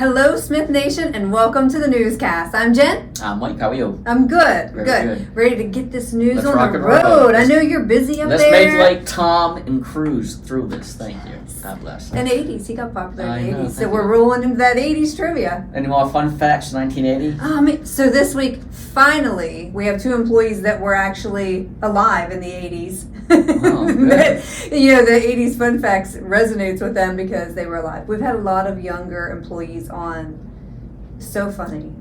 Hello, Smith Nation, and welcome to the Newscast. I'm Jen. I'm Mike. How are you? I'm good. Very good. Ready to get this news Let's on rock the and roll. road. I know you're busy up Let's there. make like Tom and cruise through this. Thank you. God bless. In the 80s. He got popular in the 80s. So thank we're you. rolling into that 80s trivia. Any more fun facts? 1980. So this week, finally, we have two employees that were actually alive in the 80s. Oh, good. The 80s fun facts resonates with them because they were alive. We've had a lot of younger employees on. So funny.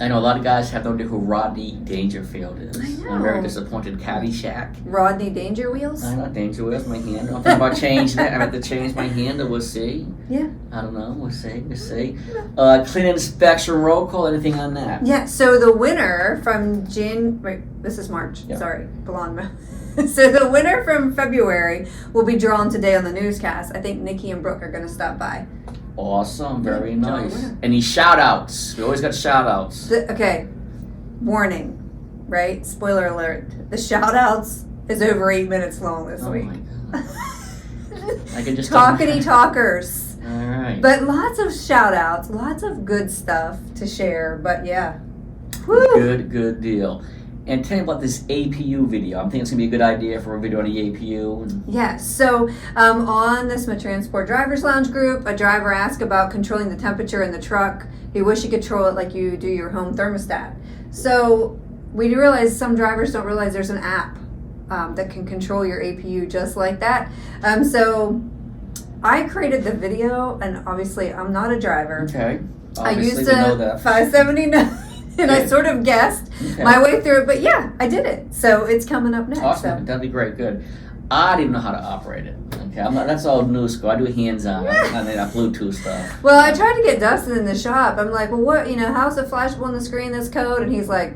I know a lot of guys have no idea who Rodney Dangerfield is. I know. I'm very disappointed. Caddyshack. Rodney Danger Wheels? I know Danger Wheels. My handle. I'm thinking about changing it. I have to change my handle. We'll see. Yeah. I don't know. We'll see. Clean inspection roll call. Anything on that? Yeah, so the winner from this is March. Yeah. Sorry, blonde. So the winner from February will be drawn today on the Newscast. I think Nikki and Brooke are going to stop by. Awesome. Very Yeah, nice. Any shout outs? We always got shout outs. Okay, warning, right? Spoiler alert. The shout outs is over 8 minutes long this week. My God. I can just Talkity talkers. All right. But lots of shout outs, lots of good stuff to share. But yeah. Woo! Good deal. And tell me about this APU video. I'm thinking it's going to be a good idea for a video on the APU. Yeah, so on the Smith Transport Drivers Lounge group, a driver asked about controlling the temperature in the truck. He wished he could control it like you do your home thermostat. So we realized some drivers don't realize there's an app that can control your APU just like that. So I created the video, and obviously I'm not a driver. Okay. I Obviously, used we know a that. 579. And I sort of guessed my way through it, but yeah, I did it. So it's coming up next. Awesome. So. That'd be great. Good. I didn't know how to operate it. Okay. That's all new school. I do hands-on. I mean, Bluetooth stuff. Well, I tried to get Dustin in the shop. I'm like, well, what, how's it flashable on the screen, this code? And he's like,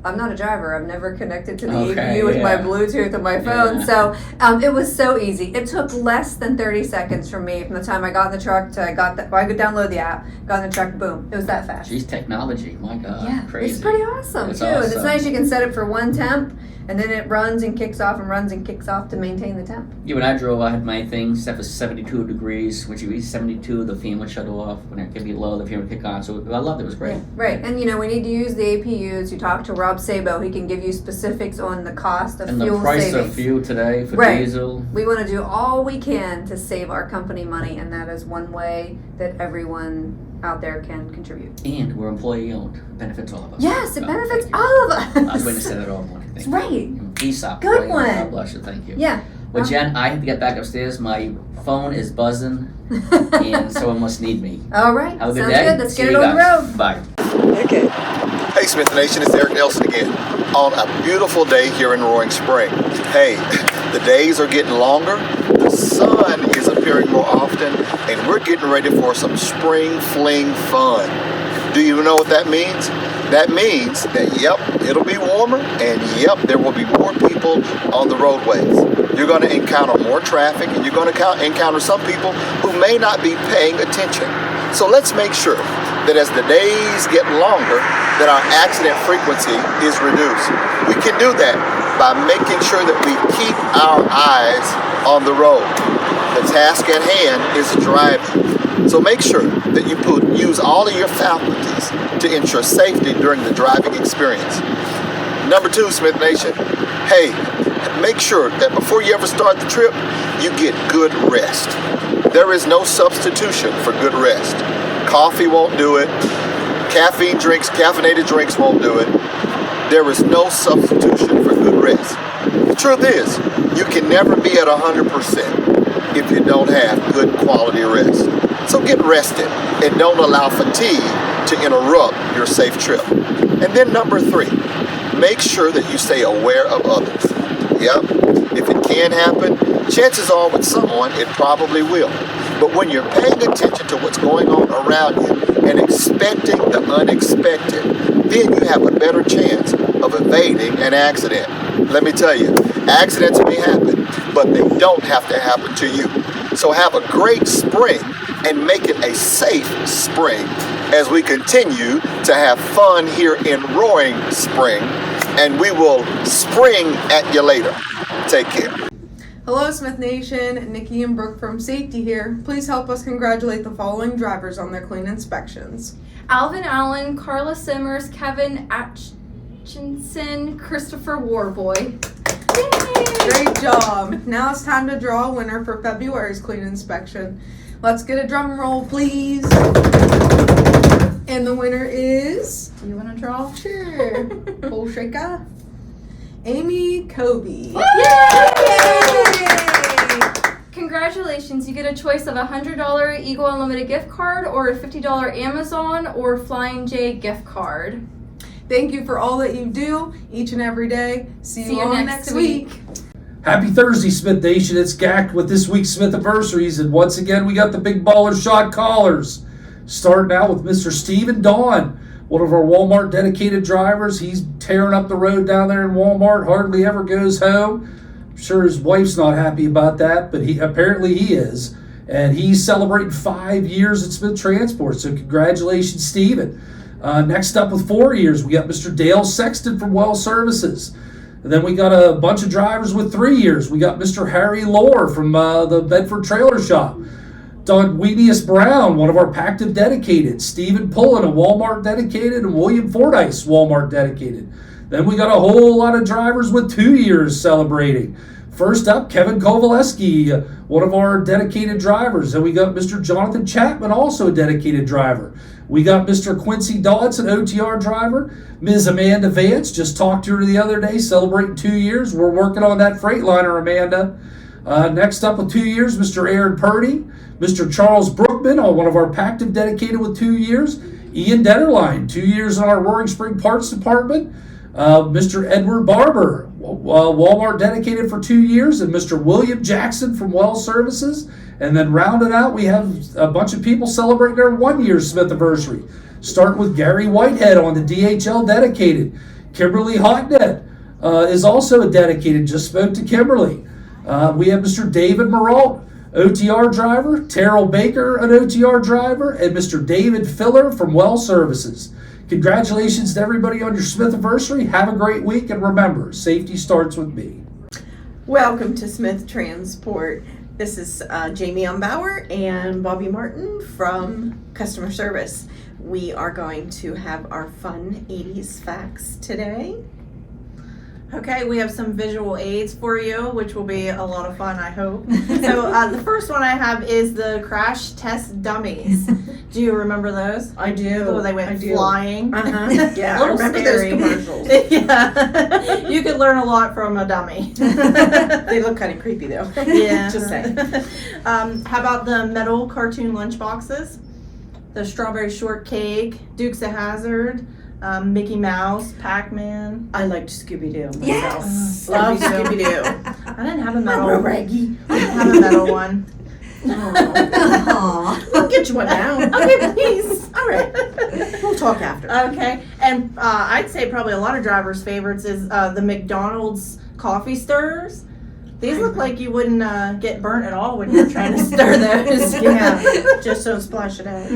I'm not a driver. I've never connected to the APU with my Bluetooth on my phone. Yeah. So it was so easy. It took less than 30 seconds for me from the time I got in the truck to I could download the app, got in the truck, boom. It was that fast. Geez, technology. My God. Yeah, crazy. it's pretty awesome, It's too. awesome. And it's nice you can set it for one temp, and then it runs and kicks off and runs and kicks off to maintain the temp. Yeah, when I drove, I had my thing set for 72 degrees. When you reach 72, the fan would shut off. When it could be low, the fan would kick on. So I loved it. It was great. Yeah, right. And, we need to use the APUs. You talk to Rob Sabo. He can give you specifics on the cost of and fuel the price savings. of fuel today for diesel. We want to do all we can to save our company money, and that is one way that everyone out there can contribute. And we're employee owned. Benefits all of us. Yes, it benefits all of us. I was going to say that all morning. That's right. ESOP. Good one. God bless you. Thank you. Yeah. Well, Jen, I have to get back upstairs. My phone is buzzing, and someone must need me. All right. Have a good Sounds day. good. Let's See get it you on the guys. road. Bye. Okay. Hey Smith Nation, it's Eric Nelson again on a beautiful day here in Roaring Spring. Hey, the days are getting longer, the sun is appearing more often, and we're getting ready for some spring fling fun. Do you know what that means? That means that, yep, it'll be warmer, and yep, there will be more people on the roadways. You're going to encounter more traffic, and you're going to encounter some people who may not be paying attention. So let's make sure that as the days get longer, that our accident frequency is reduced. We can do that by making sure that we keep our eyes on the road. The task at hand is driving. So make sure that you use all of your faculties to ensure safety during the driving experience. Number 2, Smith Nation, hey, make sure that before you ever start the trip, you get good rest. There is no substitution for good rest. Coffee won't do it. Caffeinated drinks won't do it. There is no substitution for good rest. The truth is, you can never be at 100% if you don't have good quality rest. So get rested and don't allow fatigue to interrupt your safe trip. And then number 3, make sure that you stay aware of others. Yep, if it can happen, chances are with someone it probably will. But when you're paying attention to what's going on around you and expecting the unexpected, then you have a better chance of evading an accident. Let me tell you, accidents may happen, but they don't have to happen to you. So have a great spring and make it a safe spring as we continue to have fun here in Roaring Spring, and we will spring at you later. Take care. Hello, Smith Nation. Nikki and Brooke from Safety here. Please help us congratulate the following drivers on their clean inspections. Alvin Allen, Carla Simmers, Kevin Atchinson, Christopher Warboy. Great job. Now it's time to draw a winner for February's clean inspection. Let's get a drum roll, please. And the winner is... Do you want to draw? Sure. Full shaker. Amy Kobe. Yay! Congratulations, you get a choice of a $100 Eagle Unlimited gift card or a $50 Amazon or Flying J gift card. Thank you for all that you do each and every day. See you all next week. Happy Thursday, Smith Nation. It's GAC with this week's Smith Anniversaries. And once again, we got the big baller shot callers. Starting out with Mr. Steven Dawn, one of our Walmart dedicated drivers. He's tearing up the road down there in Walmart, hardly ever goes home. I'm sure his wife's not happy about that, but apparently he is. And he's celebrating 5 years at Smith Transport, so congratulations, Steven. Next up with 4 years, we got Mr. Dale Sexton from Well Services. And then we got a bunch of drivers with 3 years. We got Mr. Harry Lohr from the Bedford Trailer Shop. Don Weenius Brown, one of our Pactive dedicated. Stephen Pullen, a Walmart dedicated. And William Fordyce, Walmart dedicated. Then we got a whole lot of drivers with 2 years celebrating. First up, Kevin Kowaleski, one of our dedicated drivers. Then we got Mr. Jonathan Chapman, also a dedicated driver. We got Mr. Quincy Dodson, OTR driver. Ms. Amanda Vance, just talked to her the other day, celebrating 2 years. We're working on that Freightliner, Amanda. Next up with 2 years, Mr. Aaron Purdy. Mr. Charles Brookman, one of our Pactive dedicated with 2 years. Ian Detterline, 2 years in our Roaring Spring Parts Department. Mr. Edward Barber, Walmart dedicated for 2 years. And Mr. William Jackson from Well Services. And then rounded out, we have a bunch of people celebrating their 1 year Smith anniversary. Starting with Gary Whitehead on the DHL dedicated. Kimberly Hotnet is also a dedicated, just spoke to Kimberly. We have Mr. David Moralt, OTR driver, Terrell Baker, an OTR driver, and Mr. David Filler from Well Services. Congratulations to everybody on your Smith anniversary. Have a great week, and remember, safety starts with me. Welcome to Smith Transport. This is Jamie Umbauer and Bobby Martin from Customer Service. We are going to have our fun 80s facts today. Okay, we have some visual aids for you, which will be a lot of fun, I hope. So the first one I have is the crash test dummies. Do you remember those? I do. Oh, they went flying. Uh-huh. Yeah, A little I remember scary. those commercials. Yeah. You could learn a lot from a dummy. They look kind of creepy though. Yeah. Just saying. How about the metal cartoon lunch boxes? The strawberry shortcake, Dukes of Hazzard, Mickey Mouse, Pac-Man. I liked Scooby-Doo myself. Yes. Love Me too. Scooby-Doo. I didn't have a metal. Raggy. I didn't have a metal one. I'll get you one now. Okay, please. All right. We'll talk after. Okay, and I'd say probably a lot of drivers' favorites is the McDonald's coffee stirrers. These look like you wouldn't get burnt at all when you're trying to stir those. Yeah. Just don't splash it out.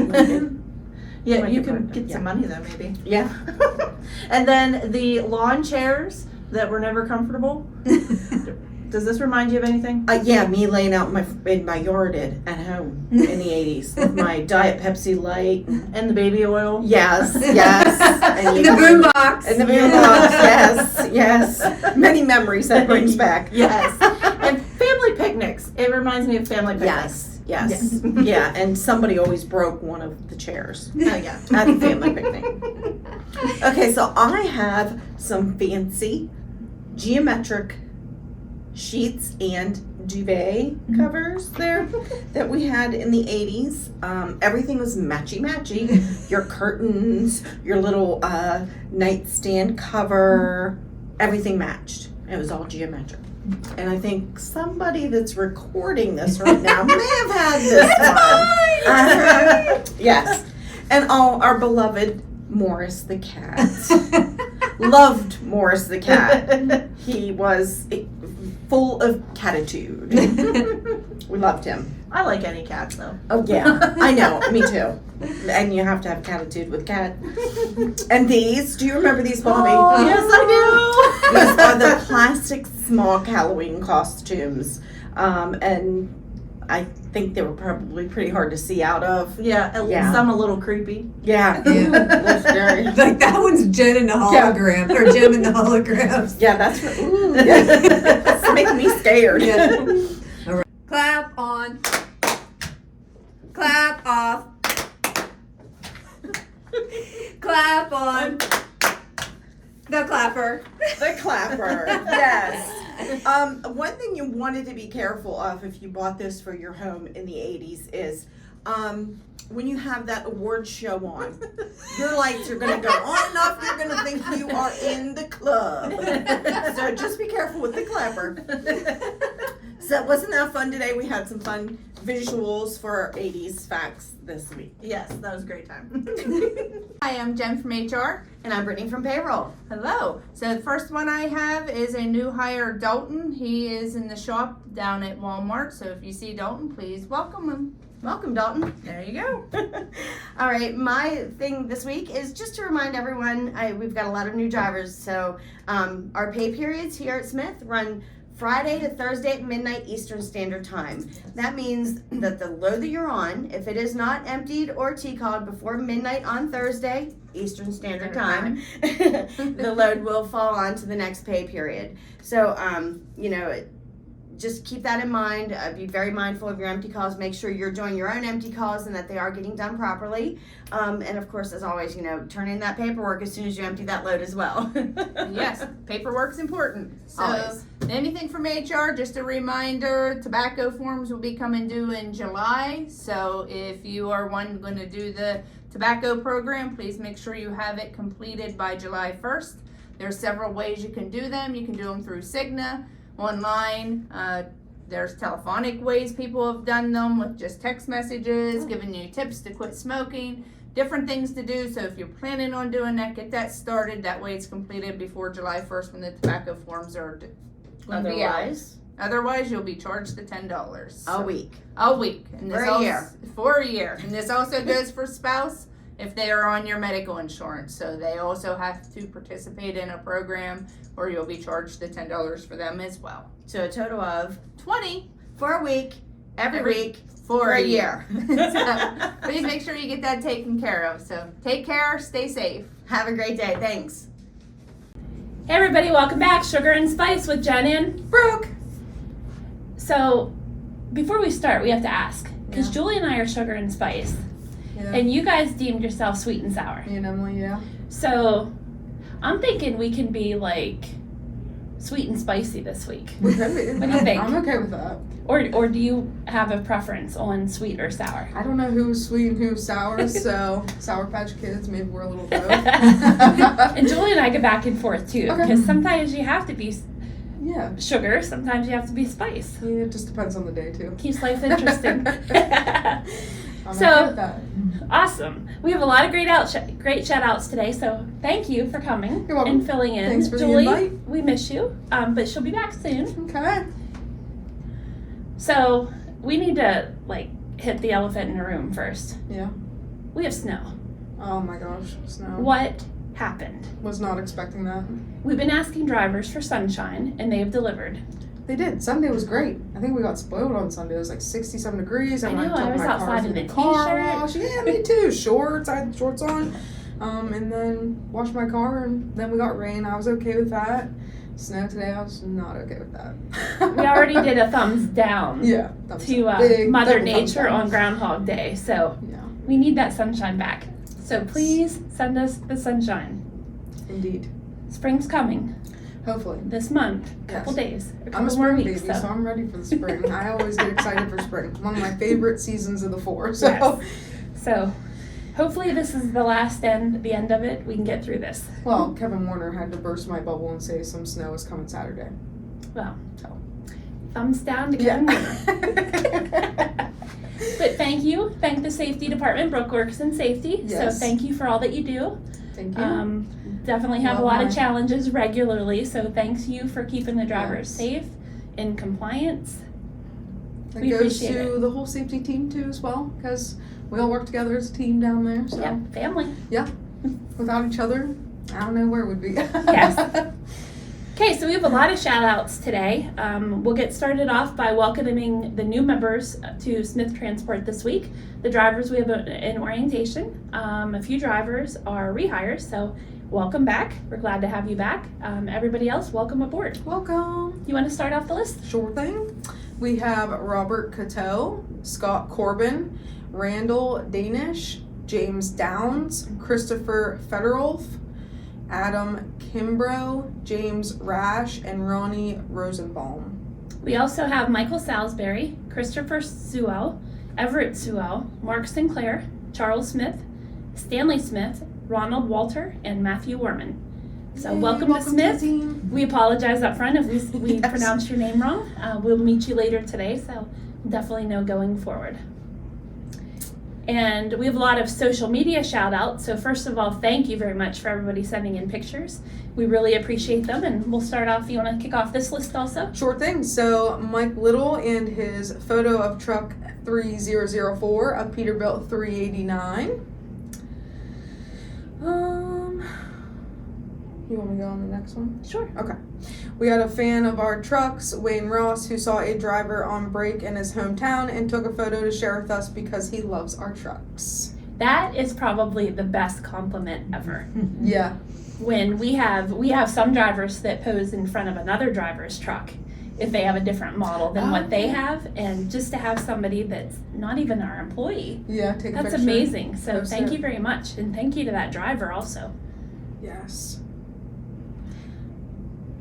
Yeah, Might you get can burnt, get yeah. some money though, maybe. Yeah. And then the lawn chairs that were never comfortable. Does this remind you of anything? Yeah, me laying out in my yard at home in the 80s with my Diet Pepsi Light. And the baby oil? Yes, yes. And In the boombox. In the boombox, yes, yes. Many memories that brings back. Yes. And family picnics. It reminds me of family picnics. Yes, yeah, and somebody always broke one of the chairs Oh, yeah. at the family picnic. Okay, so I have some fancy geometric sheets and duvet covers there that we had in the 80s. Everything was matchy-matchy. Your curtains, your little nightstand cover, everything matched. It was all geometric. And I think somebody that's recording this right now may have had this one. Yes. And our beloved Morris the cat. Loved Morris the cat. He was full of catitude. We loved him. I like any cats though. Oh yeah, I know, me too. And you have to have catitude with cat. And these, do you remember these, Bobby? Oh, yes, I do. These are the plastic small Halloween costumes. And I think they were probably pretty hard to see out of. Yeah, some a little creepy. Yeah. Yeah. Scary. Like that one's Jen in the hologram or Jim in the holograms. Yeah, that's what, ooh, yeah. That's making me scared. Yeah. All right. Clap on. Clap off. Clap on. The clapper. The clapper, yes. One thing you wanted to be careful of if you bought this for your home in the 80s is when you have that award show on, your lights are going to go on and off. You're going to think you are in the club. So just be careful with the clapper. So wasn't that fun today? We had some fun visuals for our 80s facts this week. Yes, that was a great time. Hi, I'm Jen from HR. And I'm Brittany from Payroll. Hello. So the first one I have is a new hire, Dalton. He is in the shop down at Walmart. So if you see Dalton, please welcome him. Welcome, Dalton. There you go. All right, my thing this week is just to remind everyone, we've got a lot of new drivers. So our pay periods here at Smith run Friday to Thursday at midnight Eastern Standard Time. That means that the load that you're on, if it is not emptied or T-called before midnight on Thursday, Eastern Standard Time, the load will fall on to the next pay period. So, just keep that in mind. Be very mindful of your empty calls. Make sure you're doing your own empty calls and that they are getting done properly. And of course, as always, turn in that paperwork as soon as you empty that load as well. Yes, paperwork's important. So Always. anything from HR, just a reminder, tobacco forms will be coming due in July. So if you are going to do the tobacco program, please make sure you have it completed by July 1st. There's several ways you can do them. You can do them through Cigna, online. There's telephonic ways people have done them with just text messages, giving you tips to quit smoking, different things to do. So if you're planning on doing that, get that started. That way it's completed before July 1st when the tobacco forms are Otherwise, you'll be charged the $10 A week. A week. And For a year. For a year. And this also goes for spouse if they are on your medical insurance. So they also have to participate in a program or you'll be charged the $10 for them as well. So a total of $20 for a week, every week, for a a year. So please make sure you get that taken care of. So take care, stay safe. Have a great day. Thanks. Hey everybody, welcome back. Sugar and Spice with Jen and Brooke. So, before we start, we have to ask, because Julie and I are Sugar and Spice, and you guys deemed yourself Sweet and Sour. Me and Emily, yeah. So, I'm thinking we can be like sweet and spicy this week. We could be. What do you think? I'm okay with that. Or do you have a preference on sweet or sour? I don't know who's sweet and who's sour, so Sour Patch Kids, maybe we're a little both. And Julie and I go back and forth too, Okay. because sometimes you have to be Yeah. sugar, sometimes you have to be spice. Yeah, it just depends on the day too. Keeps life interesting. I'm So- okay with that. Awesome. We have a lot of great shout outs today, so thank you for coming You're welcome. and filling in. Thanks for the Julie, invite. we miss you, but she'll be back soon. Okay. So we need to hit the elephant in the room first. Yeah. We have snow. Oh my gosh, snow. What happened? Was not expecting that. We've been asking drivers for sunshine, and they have delivered. They did. Sunday was great. I think we got spoiled on Sunday. It was like 67 degrees. I know, took I was my car outside through in the a car t-shirt. wash. Yeah, me too. Shorts. I had shorts on. And then washed my car, and then we got rain. I was okay with that. Snow today, I was not okay with that. We already did a thumbs down Yeah. to Big Mother double thumbs Nature down. on Groundhog Day, so Yeah, we need that sunshine back. So please send us the sunshine. indeed. Spring's coming Hopefully. this month, couple Yes. days, a I'm a couple more spring weeks. baby, so So. I'm ready for the spring. I always get excited for spring. One of my favorite seasons of the four. So Yes. So hopefully this is the end of it. We can get through this. Well, Kevin Warner had to burst my bubble and say some snow is coming Saturday. Well, so thumbs down to Kevin Warner. But thank you. Thank the safety department, Brooke Works and Safety. Yes. So thank you for all that you do. Thank you. Definitely have a Well, lot of hi. challenges regularly. So thanks you for keeping the drivers Yes. safe in compliance. That we goes appreciate to the whole safety team too as well, because we all work together as a team down there. So Yeah, family. without each other, I don't know where it would be. Yes. Okay, so we have a lot of shout outs today. We'll get started off by welcoming the new members to Smith Transport this week. The drivers we have in orientation. A few drivers are rehires, so welcome back. We're glad to have you back. Everybody else, welcome aboard. Welcome. You want to start off the list? Sure thing. We have Robert Cateau, Scott Corbin, Randall Danish, James Downs, Christopher Federolf, Adam Kimbrough, James Rash, and Ronnie Rosenbaum. We also have Michael Salisbury, Christopher Sewell, Everett Sewell, Mark Sinclair, Charles Smith, Stanley Smith, Ronald Walter, and Matthew Warman. So Yay, welcome to Smith. the team. We apologize up front if we Yes. pronounced your name wrong. We'll meet you later today, so definitely know going forward. And we have a lot of social media shout outs. So first of all, thank you very much for everybody sending in pictures. We really appreciate them, and we'll start off. You want to kick off this list also? Sure thing. So Mike Little and his photo of truck 3004, a Peterbilt 389. You want me to go on the next one? Sure. Okay. We had a fan of our trucks, Wayne Ross, who saw a driver on break in his hometown and took a photo to share with us because he loves our trucks. That is probably the best compliment ever. Yeah. When we have some drivers that pose in front of another driver's truck if they have a different model than what they have, and just to have somebody that's not even our employee, Yeah, take a that's picture. amazing. So Post thank it. you very much, and thank you to that driver also. Yes.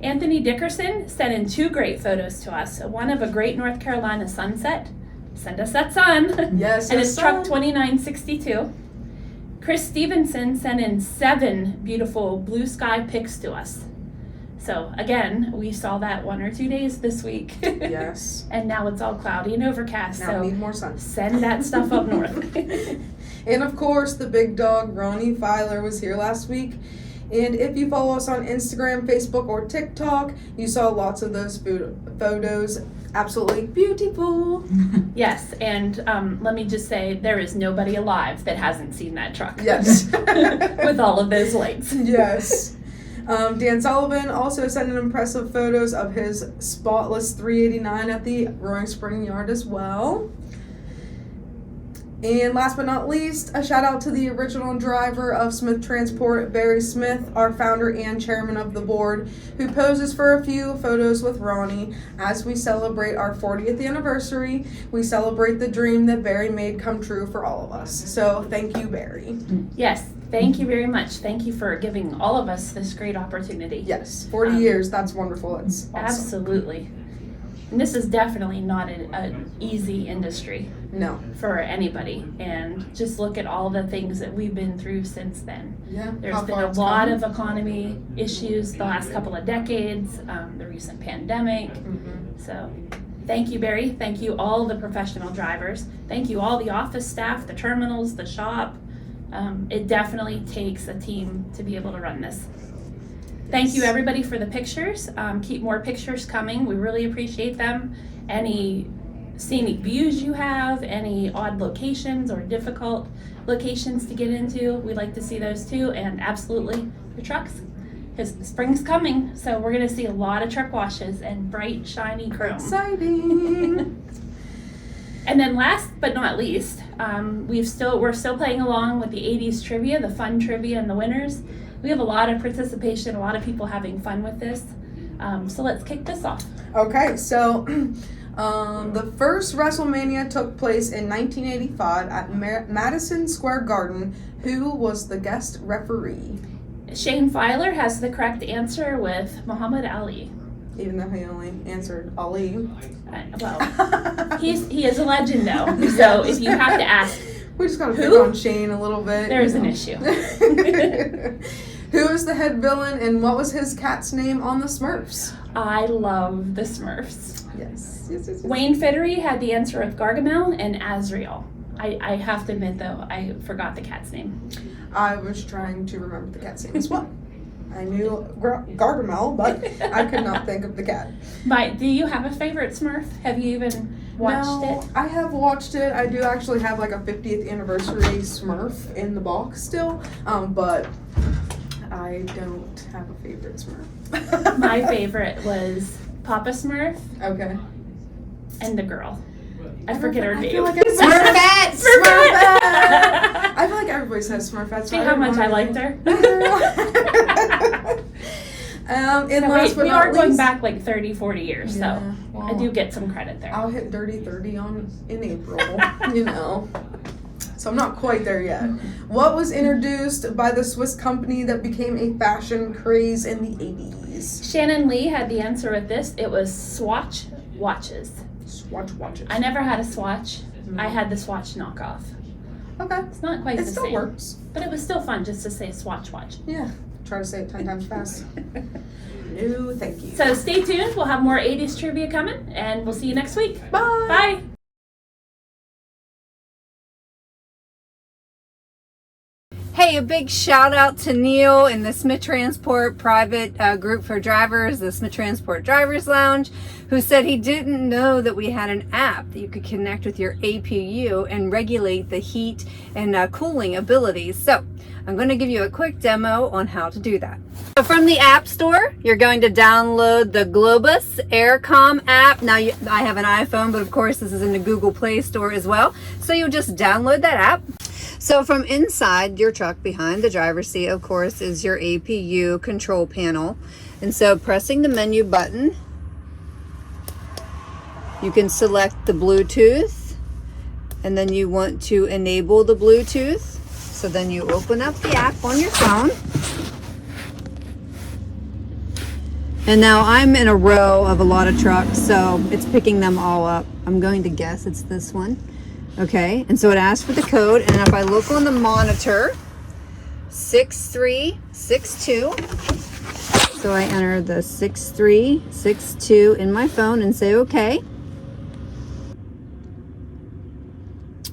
Anthony Dickerson sent in 2 great photos to us. One of a great North Carolina sunset. Send us that sun. Yes, And yes, it's truck sun. 2962. Chris Stevenson sent in 7 beautiful blue sky pics to us. So again, we saw that 1 or 2 days this week. Yes. And now it's all cloudy and overcast. Now so we need more sun. send that stuff up north. And of course, the big dog, Ronnie Filer, was here last week. And if you follow us on Instagram, Facebook, or TikTok, you saw lots of those photos. Absolutely beautiful. Yes, and let me just say, there is nobody alive that hasn't seen that truck. Yes. With all of those lights. Yes. Dan Sullivan also sent in impressive photos of his spotless 389 at the Roaring Spring Yard as well. And last but not least, a shout out to the original driver of Smith Transport, Barry Smith, our founder and chairman of the board, who poses for a few photos with Ronnie. As we celebrate our 40th anniversary, we celebrate the dream that Barry made come true for all of us. So thank you, Barry. Yes, thank you very much. Thank you for giving all of us this great opportunity. Yes, 40 years, that's wonderful. It's awesome. Absolutely. And this is definitely not an easy industry No. for anybody. And just look at all the things that we've been through since then. Yeah. There's how been far a it's lot come. of economy issues the last couple of decades, the recent pandemic. Mhm. So thank you, Barry. Thank you, all the professional drivers. Thank you, all the office staff, the terminals, the shop. It definitely takes a team to be able to run this. Thank you, everybody, for the pictures. Keep more pictures coming. We really appreciate them. Any scenic views you have, any odd locations or difficult locations to get into, we'd like to see those too. And absolutely, your trucks. Because spring's coming, so we're going to see a lot of truck washes and bright, shiny chrome. Exciting. And then last but not least, we're still playing along with the 80s trivia, the fun trivia and the winners. We have a lot of participation, a lot of people having fun with this. So let's kick this off. Okay, so the first WrestleMania took place in 1985 at Madison Square Garden. Who was the guest referee? Shane Filer has the correct answer with Muhammad Ali. Even though he only answered Ali. Well, he is a legend though. So if you have to ask, We just gotta pick Who? on Shane a little bit. there's you an know. issue. Who is the head villain and what was his cat's name on the Smurfs? I love the Smurfs. Yes. Wayne Fittery had the answer of Gargamel and Azrael. I have to admit though, I forgot the cat's name. I was trying to remember the cat's name as well. I knew Gargamel, but I could not think of the cat. But do you have a favorite Smurf? Have you even watched it? I have watched it. I do actually have like a 50th anniversary Smurf in the box still. But I don't have a favorite Smurf. My favorite was Papa Smurf Okay. and the girl. I forget her I name. feel like Smurfette! I feel like everybody says Smurfette. See how much I liked her? And No, last but we not are going least, back like 30, 40 years, Yeah, so I well, do get some credit there. I'll hit dirty 30 in April, you know. So I'm not quite there yet. What was introduced by the Swiss company that became a fashion craze in the 80s? Shannon Lee had the answer with this. It was Swatch watches. Swatch watches. I never had a Swatch. I had the Swatch knockoff. Okay. It's not quite It the still same, works. but it was still fun just to say Swatch watch. Yeah. Try to say it 10 times fast. No, thank you. So stay tuned. We'll have more 80s trivia coming, and we'll see you next week. Bye. Bye. Hey, a big shout out to Neil in the Smith Transport private group for drivers, the Smith Transport Drivers Lounge, who said he didn't know that we had an app that you could connect with your APU and regulate the heat and cooling abilities. So I'm going to give you a quick demo on how to do that. So from the App Store, you're going to download the Globus Aircom app. Now, I have an iPhone, but of course this is in the Google Play Store as well. So you'll just download that app. So from inside your truck behind the driver's seat, of course, is your APU control panel. And so pressing the menu button, you can select the Bluetooth, and then you want to enable the Bluetooth. So then you open up the app on your phone. And now I'm in a row of a lot of trucks, so it's picking them all up. I'm going to guess it's this one. Okay, and so it asks for the code, and if I look on the monitor, 6362. So I enter the 6362 in my phone and say okay.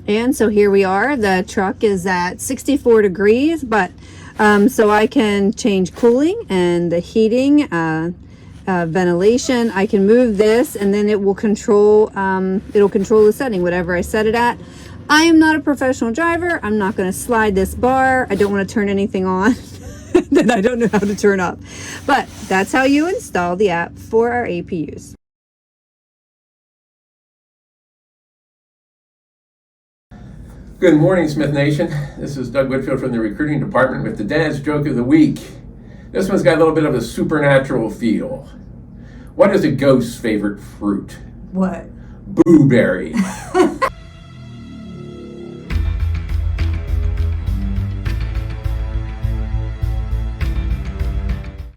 And so here we are. The truck is at 64 degrees, but so I can change cooling and the heating, ventilation. I can move this, and then it will control. It'll control the setting, whatever I set it at. I am not a professional driver. I'm not going to slide this bar. I don't want to turn anything on that I don't know how to turn up. But that's how you install the app for our APUs. Good morning, Smith Nation. This is Doug Whitfield from the recruiting department with the Dad's Joke of the Week. This one's got a little bit of a supernatural feel. What is a ghost's favorite fruit? What? Blueberry.